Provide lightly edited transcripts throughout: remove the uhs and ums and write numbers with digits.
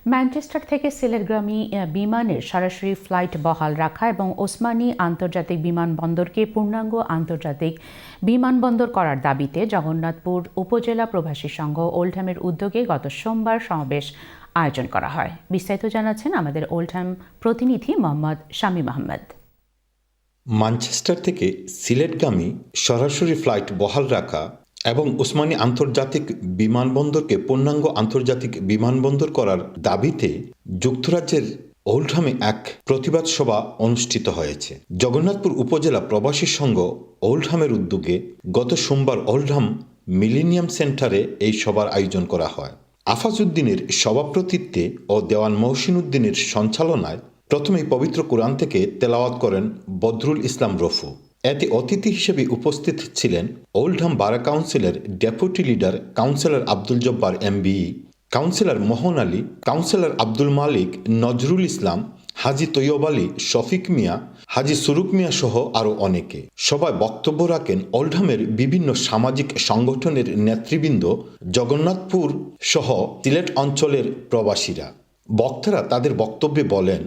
Manchester থেকে সিলেটগামী বিমানের সরাসরি ফ্লাইট বহাল রাখা এবং ওসমানী আন্তর্জাতিক বিমানবন্দরকে পূর্ণাঙ্গ আন্তর্জাতিক বিমানবন্দর করার দাবিতে জগন্নাথপুর উপজেলা প্রবাসী সংঘ ওল্ডহ্যামের উদ্যোগে গত সোমবার সমাবেশ আয়োজন করা হয়। বিস্তারিত জানাচ্ছেন আমাদের ওল্ডহ্যাম প্রতিনিধি মোহাম্মদ শামীম আহমেদ। ম্যানচেস্টার থেকে সিলেটগামী সরাসরি ফ্লাইট বহাল রাখা এবং ওসমানী আন্তর্জাতিক বিমানবন্দরকে পূর্ণাঙ্গ আন্তর্জাতিক বিমানবন্দর করার দাবিতে যুক্তরাজ্যের ওল্ডহ্যামে এক প্রতিবাদ সভা অনুষ্ঠিত হয়েছে। জগন্নাথপুর উপজেলা প্রবাসী সংঘ ওল্ডহ্যামের উদ্যোগে গত সোমবার ওল্ডহ্যাম মিলেনিয়াম সেন্টারে এই সভার আয়োজন করা হয়। আফাজ উদ্দিনের সভাপতিত্বে ও দেওয়ান মহসিন উদ্দিনের সঞ্চালনায় প্রথমেই পবিত্র কোরআন থেকে তেলাওয়াত করেন বদরুল ইসলাম রফু। এতে অতিথি হিসেবে উপস্থিত ছিলেন ওল্ডহ্যাম বারা কাউন্সিলের deputy leader councillor Abdul Jabbar MBE, councillor Mohan Ali, councillor Abdul Malik, Nazrul Islam, Haji Taiyab Ali, Shafiq Miah, Haji Suruk Miah সহ আরও অনেকে। সবাই বক্তব্য রাখেন ওল্ডহ্যামের বিভিন্ন সামাজিক সংগঠনের নেতৃবৃন্দ, জগন্নাথপুর সহ সিলেট অঞ্চলের প্রবাসীরা। বক্তারা তাদের বক্তব্যে বলেন,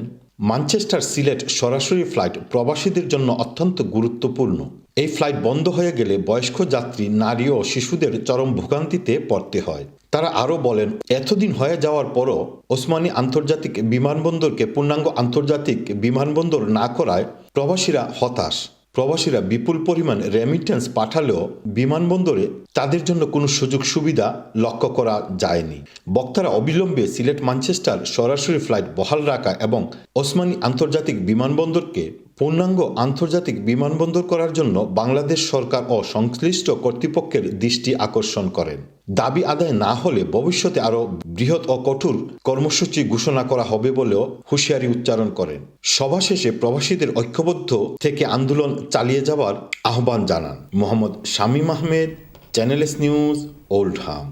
ম্যানচেস্টার সিলেট সরাসরি ফ্লাইট প্রবাসীদের জন্য অত্যন্ত গুরুত্বপূর্ণ। এই ফ্লাইট বন্ধ হয়ে গেলে বয়স্ক যাত্রী, নারী ও শিশুদের চরম ভোগান্তিতে পড়তে হয়। তারা আরও বলেন, এতদিন হয়ে যাওয়ার পরও ওসমানী আন্তর্জাতিক বিমানবন্দরকে পূর্ণাঙ্গ আন্তর্জাতিক বিমানবন্দর না করায় প্রবাসীরা হতাশ। প্রবাসীরা বিপুল পরিমাণ রেমিটেন্স পাঠালেও বিমানবন্দরে তাদের জন্য কোনো সুযোগ সুবিধা লক্ষ্য করা যায়নি। বক্তারা অবিলম্বে সিলেট ম্যানচেস্টার সরাসরি ফ্লাইট বহাল রাখা এবং ওসমানী আন্তর্জাতিক বিমানবন্দরকে পূর্ণাঙ্গ আন্তর্জাতিক বিমানবন্দর করার জন্য বাংলাদেশ সরকার ও সংশ্লিষ্ট কর্তৃপক্ষের দৃষ্টি আকর্ষণ করেন। দাবি আদায় না হলে ভবিষ্যতে আরও বৃহৎ ও কঠোর কর্মসূচি ঘোষণা করা হবে বলেও হুঁশিয়ারি উচ্চারণ করেন। সভা শেষে প্রবাসীদের ঐক্যবদ্ধ থেকে আন্দোলন চালিয়ে যাওয়ার আহ্বান জানান। Mohammad Shamim Ahmed, channel S news, Oldham.